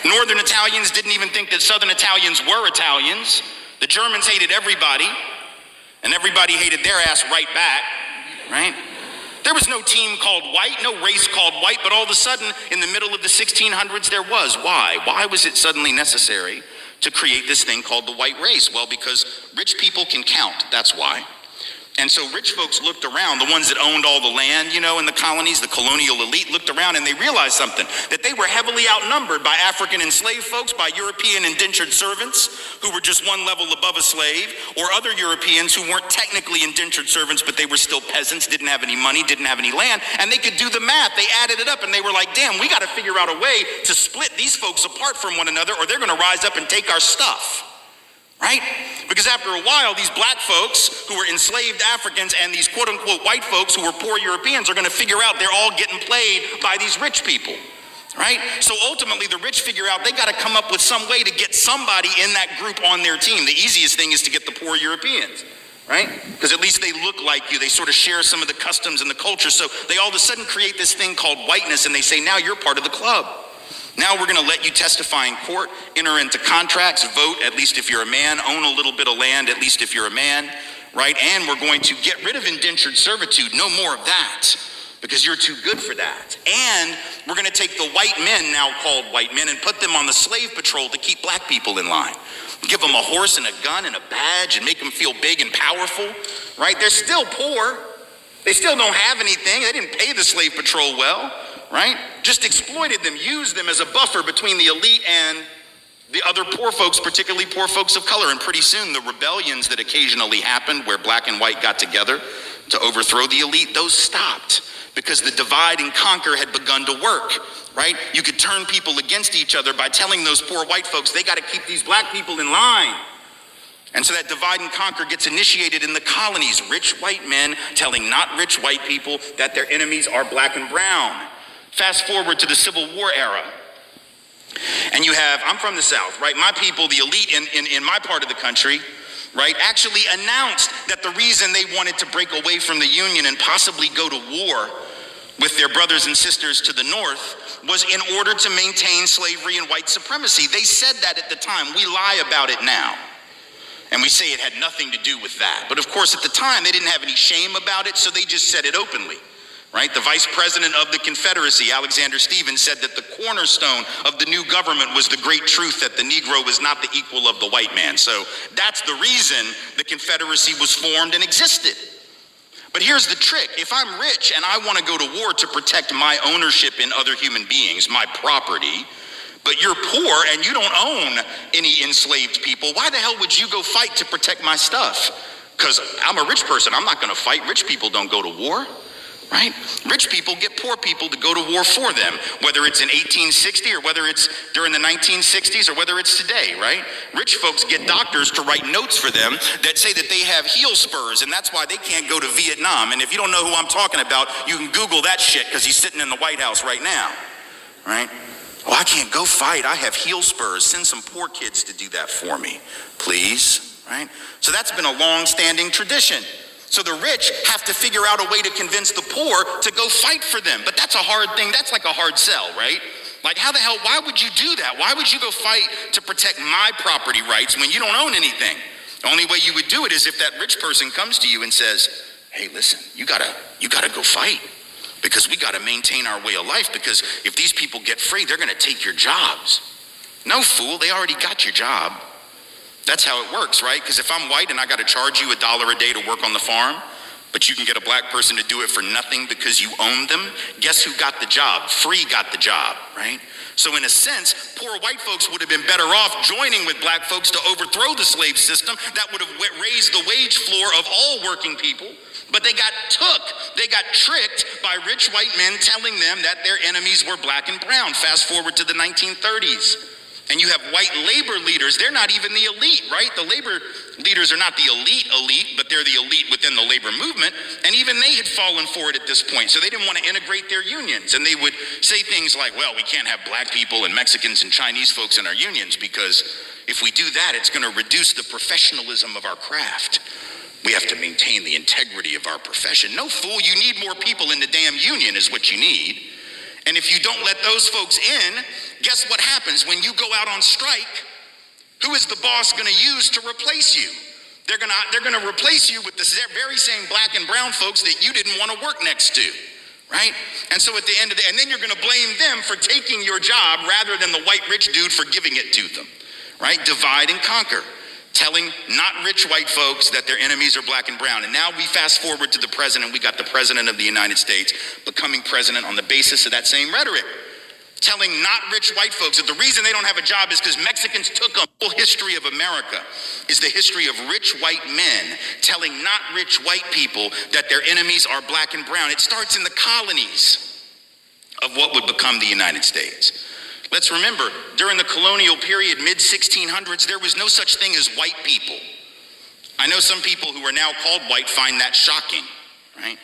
Northern Italians didn't even think that Southern Italians were Italians. The Germans hated everybody, and everybody hated their ass right back, right? There was no team called white, no race called white, but all of a sudden, in the middle of the 1600s, there was. Why? Why was it suddenly necessary to create this thing called the white race? Well, because rich people can count, that's why. And so rich folks looked around, the ones that owned all the land, in the colonies, the colonial elite looked around and they realized something, that they were heavily outnumbered by African enslaved folks, by European indentured servants who were just one level above a slave, or other Europeans who weren't technically indentured servants, but they were still peasants, didn't have any money, didn't have any land, and they could do the math. They added it up and they were like, damn, we got to figure out a way to split these folks apart from one another or they're going to rise up and take our stuff. Right? Because after a while, these black folks who were enslaved Africans and these quote unquote white folks who were poor Europeans are going to figure out they're all getting played by these rich people. Right? So ultimately, the rich figure out they got to come up with some way to get somebody in that group on their team. The easiest thing is to get the poor Europeans. Right? Because at least they look like you. They sort of share some of the customs and the culture. So they all of a sudden create this thing called whiteness and they say, now you're part of the club. Now we're going to let you testify in court, enter into contracts, vote, at least if you're a man, own a little bit of land, at least if you're a man, right? And we're going to get rid of indentured servitude, no more of that, because you're too good for that. And we're going to take the white men, now called white men, and put them on the slave patrol to keep black people in line. Give them a horse and a gun and a badge and make them feel big and powerful, right? They're still poor. They still don't have anything. They didn't pay the slave patrol well. Right? Just exploited them, used them as a buffer between the elite and the other poor folks, particularly poor folks of color. And pretty soon the rebellions that occasionally happened where black and white got together to overthrow the elite, those stopped because the divide and conquer had begun to work, right? You could turn people against each other by telling those poor white folks, they got to keep these black people in line. And so that divide and conquer gets initiated in the colonies, rich white men telling not rich white people that their enemies are black and brown. Fast forward to the Civil War era. And you have, I'm from the South, right? My people, the elite in my part of the country, right, actually announced that the reason they wanted to break away from the Union and possibly go to war with their brothers and sisters to the North was in order to maintain slavery and white supremacy. They said that at the time. We lie about it now. And we say it had nothing to do with that. But of course, at the time, they didn't have any shame about it, so they just said it openly. Right? The vice president of the Confederacy, Alexander Stephens, said that the cornerstone of the new government was the great truth that the Negro was not the equal of the white man. So that's the reason the Confederacy was formed and existed. But here's the trick. If I'm rich and I want to go to war to protect my ownership in other human beings, my property, but you're poor and you don't own any enslaved people, why the hell would you go fight to protect my stuff? Because I'm a rich person. I'm not going to fight. Rich people don't go to war. Right? Rich people get poor people to go to war for them, whether it's in 1860 or whether it's during the 1960s or whether it's today, right? Rich folks get doctors to write notes for them that say that they have heel spurs and that's why they can't go to Vietnam. And if you don't know who I'm talking about, you can Google that shit because he's sitting in the White House right now, right? Oh, I can't go fight. I have heel spurs. Send some poor kids to do that for me, please, right? So that's been a long-standing tradition. So the rich have to figure out a way to convince the poor to go fight for them. But that's a hard thing. That's like a hard sell, right? Like how the hell, why would you do that? Why would you go fight to protect my property rights when you don't own anything? The only way you would do it is if that rich person comes to you and says, hey, listen, you gotta go fight because we gotta maintain our way of life because if these people get free, they're gonna take your jobs. No, fool, they already got your job. That's how it works, right? Because if I'm white and I got to charge you $1 a day to work on the farm, but you can get a black person to do it for nothing because you own them, guess who got the job? Free got the job, right? So in a sense, poor white folks would have been better off joining with black folks to overthrow the slave system that would have raised the wage floor of all working people. But they got tricked by rich white men telling them that their enemies were black and brown. Fast forward to the 1930s. And you have white labor leaders. They're not even the elite, right? The labor leaders are not the elite, but they're the elite within the labor movement. And even they had fallen for it at this point. So they didn't want to integrate their unions. And they would say things like, well, we can't have black people and Mexicans and Chinese folks in our unions because if we do that, it's going to reduce the professionalism of our craft. We have to maintain the integrity of our profession. No, fool, you need more people in the damn union is what you need. And if you don't let those folks in, guess what happens? When you go out on strike, who is the boss going to use to replace you? They're going to replace you with the very same black and brown folks that you didn't want to work next to, right? And so at the end of and then you're going to blame them for taking your job rather than the white rich dude for giving it to them, right? Divide and conquer, telling not rich white folks that their enemies are black and brown. And now we fast forward to the president. We got the president of the United States becoming president on the basis of that same rhetoric, telling not rich white folks that the reason they don't have a job is because Mexicans took them. The whole history of America is the history of rich white men telling not rich white people that their enemies are black and brown. It starts in the colonies of what would become the United States. Let's remember, during the colonial period, mid-1600s, there was no such thing as white people. I know some people who are now called white find that shocking, right?